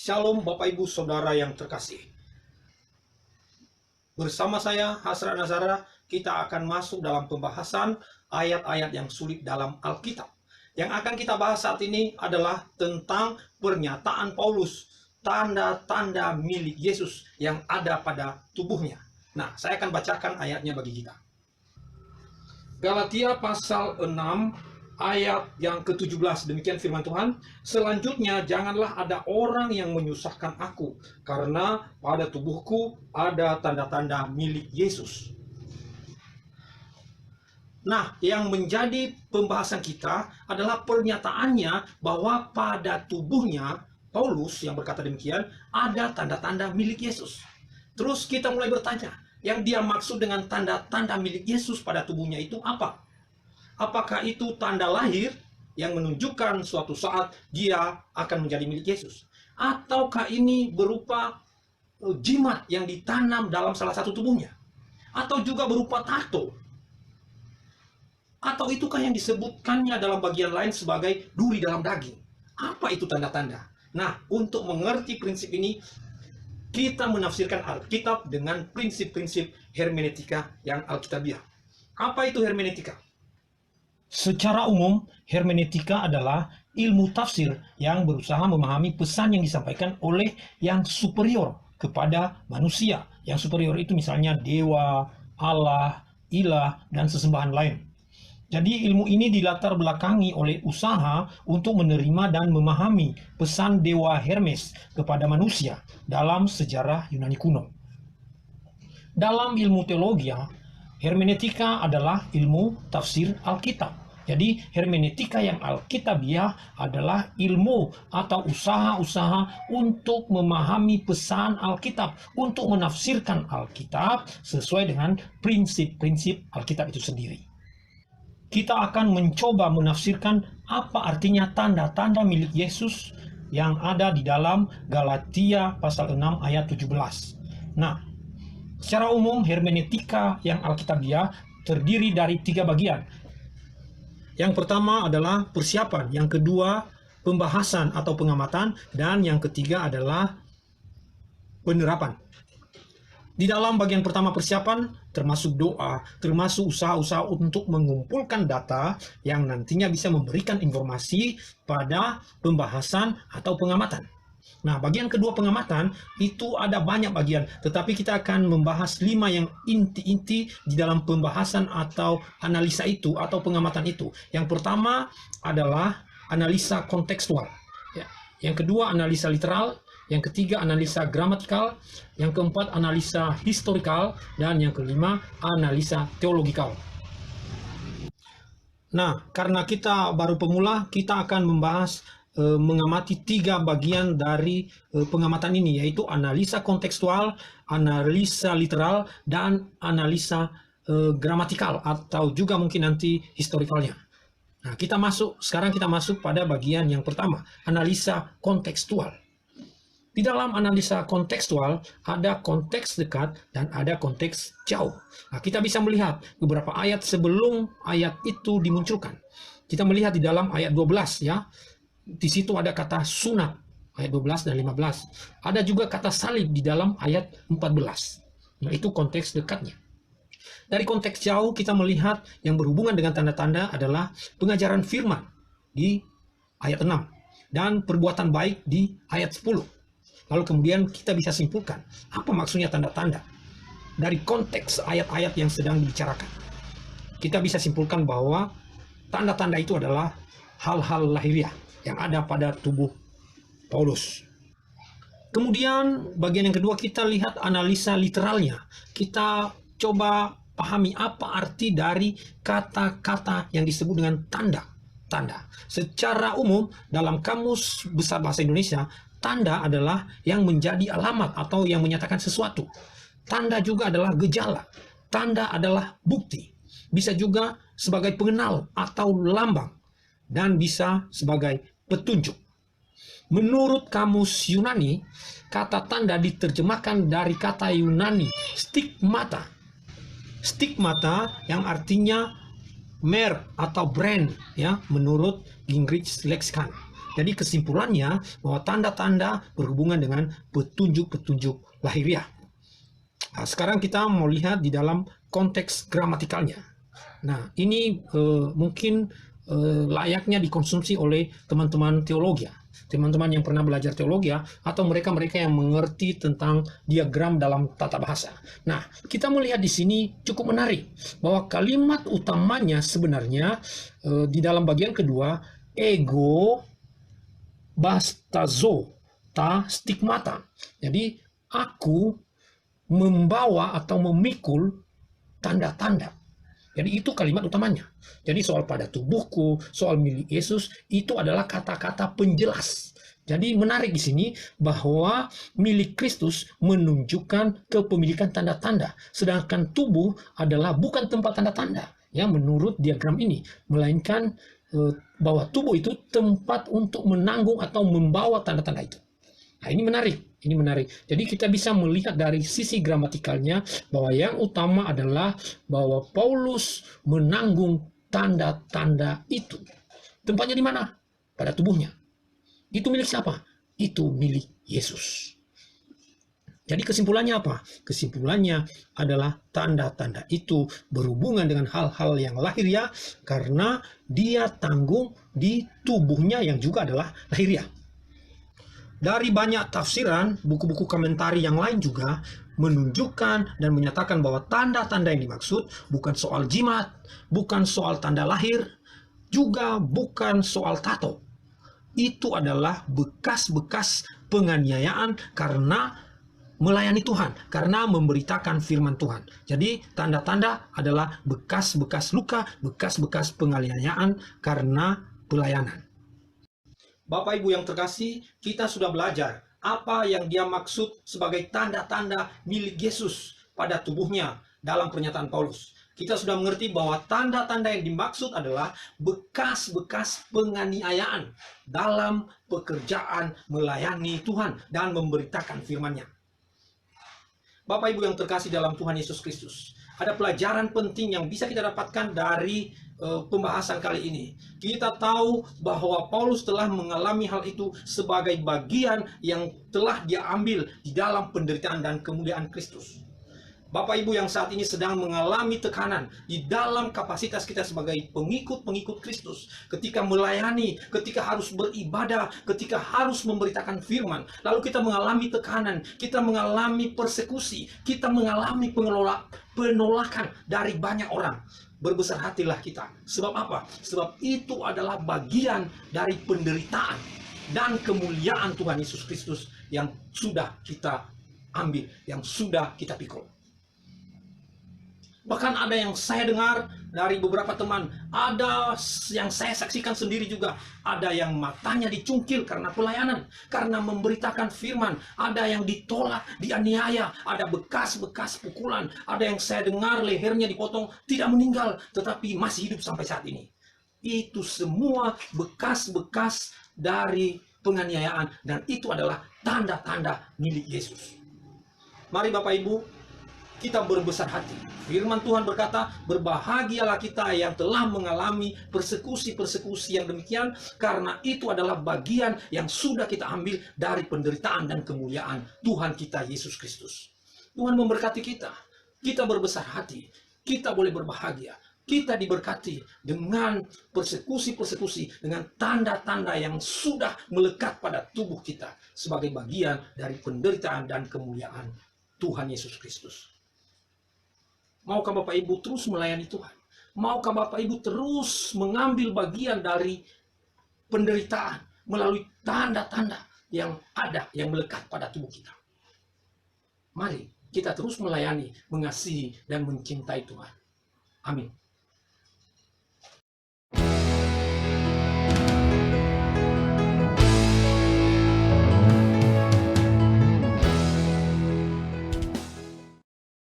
Shalom Bapak Ibu Saudara yang terkasih. Bersama saya Hasrat Nazara, kita akan masuk dalam pembahasan ayat-ayat yang sulit dalam Alkitab. Yang akan kita bahas saat ini adalah tentang pernyataan Paulus, tanda-tanda milik Yesus yang ada pada tubuhnya. Nah, saya akan bacakan ayatnya bagi kita. Galatia pasal 6 ayat yang ke-17, demikian firman Tuhan. Selanjutnya, janganlah ada orang yang menyusahkan aku, karena pada tubuhku ada tanda-tanda milik Yesus. Nah, yang menjadi pembahasan kita adalah pernyataannya bahwa pada tubuhnya Paulus yang berkata demikian ada tanda-tanda milik Yesus. Terus kita mulai bertanya, yang dia maksud dengan tanda-tanda milik Yesus pada tubuhnya itu apa? Apakah itu tanda lahir yang menunjukkan suatu saat dia akan menjadi milik Yesus? Ataukah ini berupa jimat yang ditanam dalam salah satu tubuhnya? Atau juga berupa tato? Atau itukah yang disebutkannya dalam bagian lain sebagai duri dalam daging? Apa itu tanda-tanda? Nah, untuk mengerti prinsip ini, kita menafsirkan Alkitab dengan prinsip-prinsip hermeneutika yang alkitabiah. Apa itu hermeneutika? Secara umum, hermeneutika adalah ilmu tafsir yang berusaha memahami pesan yang disampaikan oleh yang superior kepada manusia. Yang superior itu misalnya dewa, Allah, ilah, dan sesembahan lain. Jadi ilmu ini dilatar belakangi oleh usaha untuk menerima dan memahami pesan dewa Hermes kepada manusia dalam sejarah Yunani kuno. Dalam ilmu teologi, hermeneutika adalah ilmu tafsir Alkitab. Jadi hermeneutika yang alkitabiah adalah ilmu atau usaha-usaha untuk memahami pesan Alkitab, untuk menafsirkan Alkitab sesuai dengan prinsip-prinsip Alkitab itu sendiri. Kita akan mencoba menafsirkan apa artinya tanda-tanda milik Yesus yang ada di dalam Galatia pasal 6 ayat 17. Nah, secara umum hermeneutika yang alkitabiah terdiri dari 3 bagian. Yang pertama adalah persiapan, yang kedua pembahasan atau pengamatan, dan yang ketiga adalah penerapan. Di dalam bagian pertama persiapan, termasuk doa, termasuk usaha-usaha untuk mengumpulkan data yang nantinya bisa memberikan informasi pada pembahasan atau pengamatan. Nah, bagian kedua pengamatan itu ada banyak bagian, tetapi kita akan membahas 5 yang inti-inti di dalam pembahasan atau analisa itu atau pengamatan itu. Yang pertama adalah analisa kontekstual. Yang kedua analisa literal. Yang ketiga analisa gramatikal, yang keempat analisa historikal, dan yang kelima analisa teologikal. Nah, karena kita baru pemula, kita akan membahas mengamati 3 bagian dari pengamatan ini, yaitu analisa kontekstual, analisa literal, dan analisa gramatikal atau juga mungkin nanti historikalnya. Nah, sekarang kita masuk pada bagian yang pertama, analisa kontekstual. Di dalam analisa kontekstual ada konteks dekat dan ada konteks jauh. Nah, kita bisa melihat beberapa ayat sebelum ayat itu dimunculkan. Kita melihat di dalam ayat 12 ya. Di situ ada kata sunat ayat 12 dan 15. Ada juga kata salib di dalam ayat 14. Nah, itu konteks dekatnya. Dari konteks jauh kita melihat yang berhubungan dengan tanda-tanda adalah pengajaran firman di ayat 6 dan perbuatan baik di ayat 10. Lalu kemudian kita bisa simpulkan apa maksudnya tanda-tanda dari konteks ayat-ayat yang sedang dibicarakan. Kita bisa simpulkan bahwa tanda-tanda itu adalah hal-hal lahiriah yang ada pada tubuh Paulus. Kemudian bagian yang kedua kita lihat analisa literalnya. Kita coba pahami apa arti dari kata-kata yang disebut dengan tanda. Tanda. Secara umum dalam Kamus Besar Bahasa Indonesia, tanda adalah yang menjadi alamat atau yang menyatakan sesuatu. Tanda juga adalah gejala. Tanda adalah bukti. Bisa juga sebagai pengenal atau lambang. Dan bisa sebagai petunjuk. Menurut Kamus Yunani, kata tanda diterjemahkan dari kata Yunani stigmata. Stigmata yang artinya merk atau brand ya, menurut Gingrich Lexicon. Jadi kesimpulannya bahwa tanda-tanda berhubungan dengan petunjuk-petunjuk lahiriah. Nah, sekarang kita mau lihat di dalam konteks gramatikalnya. Nah, ini mungkin layaknya dikonsumsi oleh teman-teman teologi, teman-teman yang pernah belajar teologi, atau mereka-mereka yang mengerti tentang diagram dalam tata bahasa. Nah, kita melihat di sini cukup menarik bahwa kalimat utamanya sebenarnya di dalam bagian kedua, ego bastazo ta stigmata. Jadi aku membawa atau memikul tanda-tanda. Jadi itu kalimat utamanya. Jadi soal pada tubuhku, soal milik Yesus, itu adalah kata-kata penjelas. Jadi menarik di sini bahwa milik Kristus menunjukkan kepemilikan tanda-tanda. Sedangkan tubuh adalah bukan tempat tanda-tanda. Ya, menurut diagram ini. Melainkan bahwa tubuh itu tempat untuk menanggung atau membawa tanda-tanda itu. Nah, ini menarik. Ini menarik. Jadi kita bisa melihat dari sisi gramatikalnya bahwa yang utama adalah bahwa Paulus menanggung tanda-tanda itu. Tempatnya di mana? Pada tubuhnya. Itu milik siapa? Itu milik Yesus. Jadi kesimpulannya apa? Kesimpulannya adalah tanda-tanda itu berhubungan dengan hal-hal yang lahiriah karena dia tanggung di tubuhnya yang juga adalah lahiriah. Dari banyak tafsiran, buku-buku komentari yang lain juga menunjukkan dan menyatakan bahwa tanda-tanda yang dimaksud bukan soal jimat, bukan soal tanda lahir, juga bukan soal tato. Itu adalah bekas-bekas penganiayaan karena melayani Tuhan, karena memberitakan firman Tuhan. Jadi tanda-tanda adalah bekas-bekas luka, bekas-bekas penganiayaan karena pelayanan. Bapak Ibu yang terkasih, kita sudah belajar apa yang dia maksud sebagai tanda-tanda milik Yesus pada tubuhnya dalam pernyataan Paulus. Kita sudah mengerti bahwa tanda-tanda yang dimaksud adalah bekas-bekas penganiayaan dalam pekerjaan melayani Tuhan dan memberitakan firman-Nya. Bapak Ibu yang terkasih dalam Tuhan Yesus Kristus, ada pelajaran penting yang bisa kita dapatkan dari pembahasan kali ini. Kita tahu bahwa Paulus telah mengalami hal itu sebagai bagian yang telah dia ambil di dalam penderitaan dan kemuliaan Kristus. Bapak Ibu yang saat ini sedang mengalami tekanan di dalam kapasitas kita sebagai pengikut-pengikut Kristus, ketika melayani, ketika harus beribadah, ketika harus memberitakan firman, lalu kita mengalami tekanan, kita mengalami persekusi, kita mengalami penolakan dari banyak orang. Berbesar hatilah kita. Sebab apa? Sebab itu adalah bagian dari penderitaan dan kemuliaan Tuhan Yesus Kristus yang sudah kita ambil, yang sudah kita pikul. Bahkan ada yang saya dengar dari beberapa teman, ada yang saya saksikan sendiri juga, ada yang matanya dicungkil karena pelayanan, karena memberitakan firman, ada yang ditolak, dianiaya, ada bekas-bekas pukulan, ada yang saya dengar lehernya dipotong, tidak meninggal, tetapi masih hidup sampai saat ini. Itu semua bekas-bekas dari penganiayaan, dan itu adalah tanda-tanda milik Yesus. Mari Bapak Ibu, kita berbesar hati. Firman Tuhan berkata, berbahagialah kita yang telah mengalami persekusi-persekusi yang demikian, karena itu adalah bagian yang sudah kita ambil dari penderitaan dan kemuliaan Tuhan kita Yesus Kristus. Tuhan memberkati kita. Kita berbesar hati. Kita boleh berbahagia. Kita diberkati dengan persekusi-persekusi, dengan tanda-tanda yang sudah melekat pada tubuh kita sebagai bagian dari penderitaan dan kemuliaan Tuhan Yesus Kristus. Maukah Bapak Ibu terus melayani Tuhan? Maukah Bapak Ibu terus mengambil bagian dari penderitaan melalui tanda-tanda yang ada, yang melekat pada tubuh kita? Mari kita terus melayani, mengasihi, dan mencintai Tuhan. Amin.